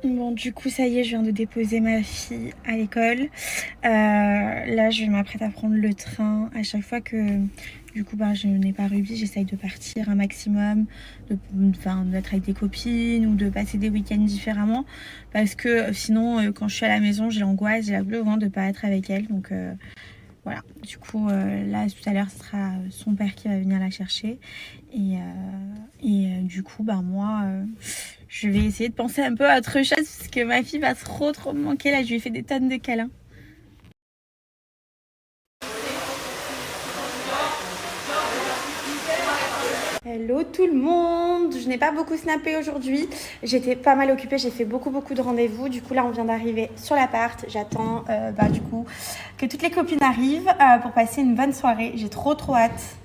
Bon, du coup, ça y est, je viens de déposer ma fille à l'école. Là, je m'apprête à prendre le train. À chaque fois que, du coup, je n'ai pas Ruby, j'essaye de partir un maximum, d'être avec des copines ou de passer des week-ends différemment. Parce que sinon, quand je suis à la maison, j'ai l'angoisse, j'ai la boule au ventre de ne pas être avec elle. Donc, voilà. Du coup, là, tout à l'heure, ce sera son père qui va venir la chercher. Du coup, moi... je vais essayer de penser un peu à autre chose parce que ma fille va trop me manquer. Là, je lui ai fait des tonnes de câlins. Hello tout le monde. Je n'ai pas beaucoup snappé aujourd'hui. J'étais pas mal occupée. J'ai fait beaucoup de rendez-vous. Du coup, là, on vient d'arriver sur l'appart. J'attends du coup que toutes les copines arrivent pour passer une bonne soirée. J'ai trop hâte.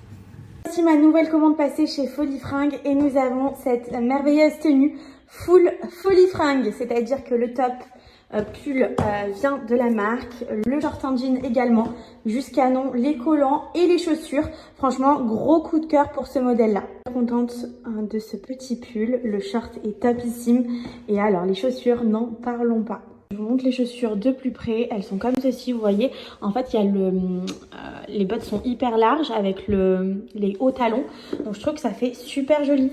Voici ma nouvelle commande passée chez Folie Fringues et nous avons cette merveilleuse tenue full Folie Fringues, c'est-à-dire que le top pull vient de la marque, le short en jean également, jusqu'à non, les collants et les chaussures. Franchement, gros coup de cœur pour ce modèle-là. Contente de ce petit pull, le short est topissime et alors les chaussures, n'en parlons pas. Je vous montre les chaussures de plus près, elles sont comme ceci, vous voyez. En fait, il y a les bottes sont hyper larges avec les hauts talons. Donc je trouve que ça fait super joli.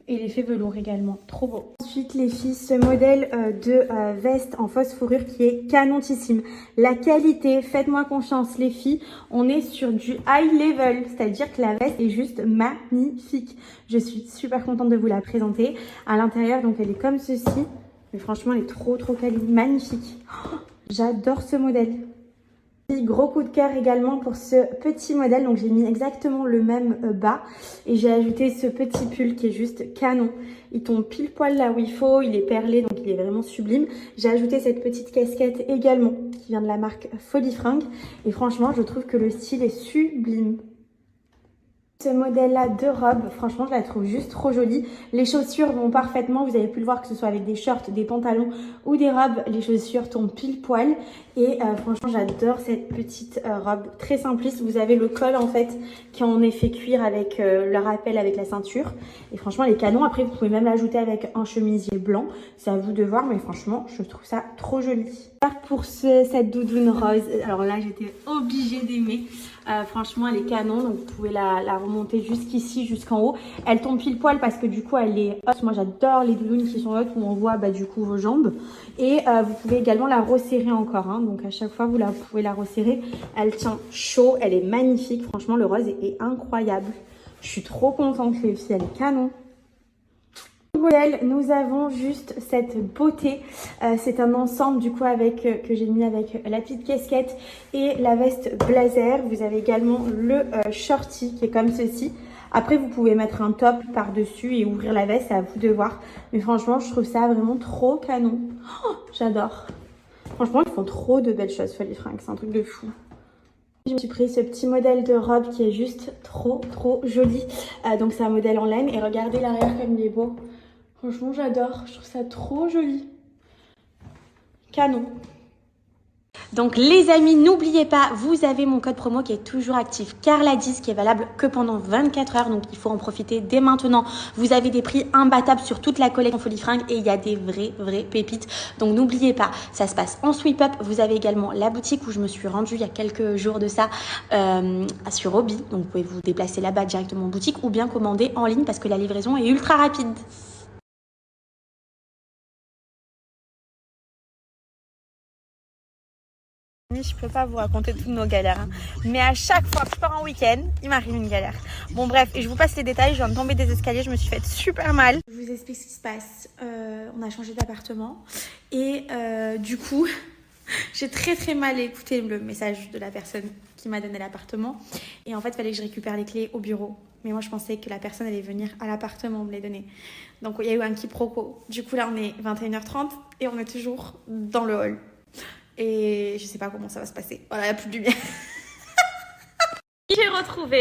Et l'effet velours également, trop beau. Ensuite les filles, ce modèle de veste en fausse fourrure qui est canonissime. La qualité, faites-moi confiance les filles, on est sur du high level, c'est-à-dire que la veste est juste magnifique. Je suis super contente de vous la présenter. À l'intérieur, donc elle est comme ceci. Mais franchement, elle est trop quali, magnifique. Oh, j'adore ce modèle. Gros coup de cœur également pour ce petit modèle. Donc j'ai mis exactement le même bas et j'ai ajouté ce petit pull qui est juste canon. Il tombe pile poil là où il faut, il est perlé donc il est vraiment sublime. J'ai ajouté cette petite casquette également qui vient de la marque Folie Fringues et franchement je trouve que le style est sublime. Ce modèle-là de robe, franchement, je la trouve juste trop jolie. Les chaussures vont parfaitement. Vous avez pu le voir que ce soit avec des shorts, des pantalons ou des robes. Les chaussures tombent pile poil. Et franchement, j'adore cette petite robe très simpliste. Vous avez le col en fait qui est en effet cuir avec le rappel avec la ceinture. Et franchement, les canons. Après, vous pouvez même l'ajouter avec un chemisier blanc. C'est à vous de voir, mais franchement, je trouve ça trop joli. Pour cette doudoune rose, alors là, j'étais obligée d'aimer. Franchement, elle est canon, donc vous pouvez la remonter jusqu'ici, jusqu'en haut. Elle tombe pile poil parce que du coup, elle est haute. Moi, j'adore les doudounes qui sont hautes où on voit du coup vos jambes. Et vous pouvez également la resserrer encore. Donc à chaque fois, vous pouvez la resserrer. Elle tient chaud, elle est magnifique. Franchement, le rose est incroyable. Je suis trop contente, les filles, elle est canon. Modèle, nous avons juste cette beauté, c'est un ensemble du coup que j'ai mis avec la petite casquette et la veste blazer. Vous avez également le shorty qui est comme ceci. Après vous pouvez mettre un top par dessus et ouvrir la veste, c'est à vous de voir, mais franchement je trouve ça vraiment trop canon. Oh, j'adore, franchement ils font trop de belles choses Folie Fringues, c'est un truc de fou. Je me suis pris ce petit modèle de robe qui est juste trop joli, donc c'est un modèle en laine et regardez l'arrière comme il est beau. Franchement, j'adore. Je trouve ça trop joli. Canon. Donc les amis, n'oubliez pas, vous avez mon code promo qui est toujours actif, Carla10, qui est valable que pendant 24 heures. Donc il faut en profiter dès maintenant. Vous avez des prix imbattables sur toute la collection Folie Fringues et il y a des vraies pépites. Donc n'oubliez pas, ça se passe en sweep up. Vous avez également la boutique où je me suis rendue il y a quelques jours de ça sur Obi. Donc vous pouvez vous déplacer là-bas directement en boutique ou bien commander en ligne parce que la livraison est ultra rapide. Je peux pas vous raconter toutes nos galères, mais à chaque fois que je pars en week-end, il m'arrive une galère. Bon bref, et je vous passe les détails, je viens de tomber des escaliers, je me suis fait super mal. Je vous explique ce qui se passe. On a changé d'appartement et du coup, j'ai très mal écouté le message de la personne qui m'a donné l'appartement. Et en fait, il fallait que je récupère les clés au bureau. Mais moi, je pensais que la personne allait venir à l'appartement me les donner. Donc, il y a eu un quiproquo. Du coup, là, on est 21h30 et on est toujours dans le hall. Et je sais pas comment ça va se passer. Voilà, il n'y a plus de lumière. J'ai retrouvé.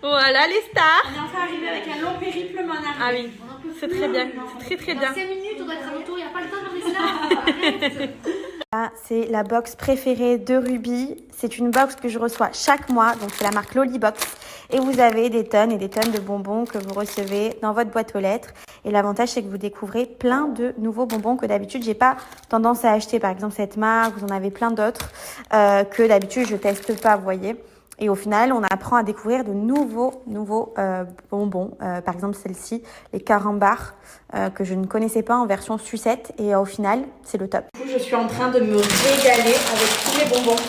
Voilà les stars. On est enfin arrivé avec un long périple, mais on arrive. Ah oui, c'est très bien. C'est très bien. Dans 5 minutes, on doit être à retour. Il n'y a pas le temps de faire des c'est la box préférée de Ruby. C'est une box que je reçois chaque mois, donc c'est la marque Lolibox. Et vous avez des tonnes et des tonnes de bonbons que vous recevez dans votre boîte aux lettres. Et l'avantage, c'est que vous découvrez plein de nouveaux bonbons que d'habitude, j'ai pas tendance à acheter. Par exemple, cette marque, vous en avez plein d'autres que d'habitude, je teste pas, vous voyez. Et au final, on apprend à découvrir de nouveaux bonbons. Par exemple, celle-ci, les carambars, que je ne connaissais pas en version sucette. Et au final, c'est le top. Je suis en train de me régaler avec tous les bonbons.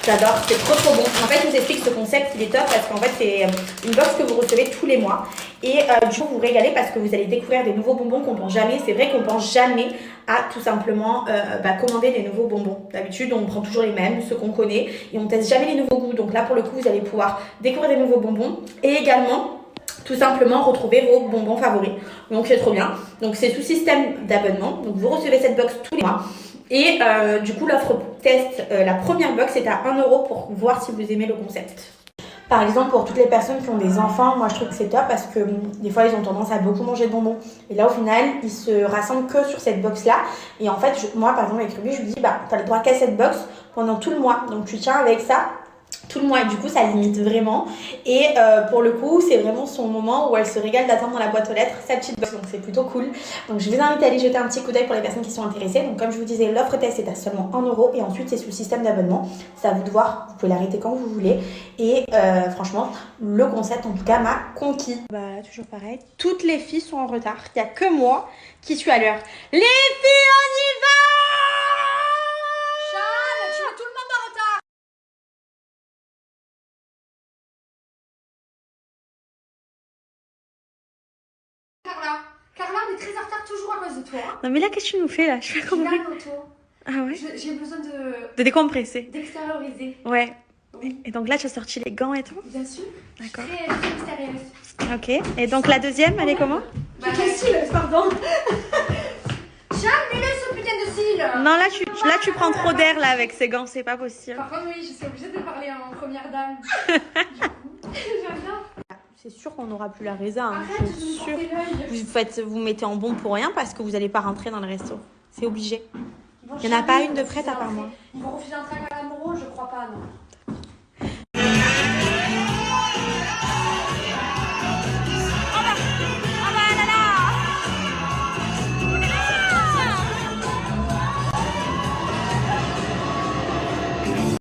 J'adore, c'est trop bon. En fait, je vous explique ce concept, il est top parce qu'en fait, c'est une box que vous recevez tous les mois. Et du coup, vous régalez parce que vous allez découvrir des nouveaux bonbons qu'on pense jamais. C'est vrai qu'on pense jamais à tout simplement commander des nouveaux bonbons. D'habitude, on prend toujours les mêmes, ceux qu'on connaît, et on teste jamais les nouveaux goûts. Donc là, pour le coup, vous allez pouvoir découvrir des nouveaux bonbons et également tout simplement retrouver vos bonbons favoris. Donc c'est trop bien. Donc c'est sous système d'abonnement. Donc vous recevez cette box tous les mois. Et du coup, l'offre test, la première box est à 1 € pour voir si vous aimez le concept. Par exemple, pour toutes les personnes qui ont des enfants, moi je trouve que c'est top parce que des fois ils ont tendance à beaucoup manger de bonbons. Et là au final, ils se rassemblent que sur cette box-là. Et en fait, moi par exemple avec Ruby, je lui dis, t'as le droit qu'à cette box pendant tout le mois. Donc tu tiens avec ça tout le mois et du coup ça limite vraiment et pour le coup c'est vraiment son moment où elle se régale d'attendre dans la boîte aux lettres sa petite box, donc c'est plutôt cool. Donc je vous invite à aller jeter un petit coup d'œil pour les personnes qui sont intéressées. Donc comme je vous disais, l'offre test est à seulement 1 € et ensuite c'est sous le système d'abonnement, c'est à vous de voir, vous pouvez l'arrêter quand vous voulez et franchement le concept en tout cas m'a conquis. Toujours pareil, toutes les filles sont en retard, il n'y a que moi qui suis à l'heure. Les filles, on y va! Charles, tu mets tout le monde en retard. Carla, on est très en retard toujours à cause de toi. Non mais là, qu'est-ce que tu nous fais là? Je fais comment? Ah ouais? J'ai besoin De décompresser. d'extérioriser. Ouais. Oui. Et donc là, tu as sorti les gants et tout? Bien sûr. D'accord. Très mystérieuse. Ok. Et donc la deuxième, elle est comment? Quel cils, pardon. Charles, mets-le ce putain de cils. Non, là, tu prends trop d'air là avec ces gants, c'est pas possible. Par contre, oui, je suis obligée de parler en première dame. Du coup, j'adore. C'est sûr qu'on n'aura plus la résa. Hein. Arrête de C'est me sûr. porter l'œil. Vous mettez en bon pour rien parce que vous n'allez pas rentrer dans le resto. C'est obligé. Ils vont Il n'y en a jamais pas une de refuser prête à part d'entrer. moi. Ils vont refuser d'entrer à Calamoro, je crois pas, non.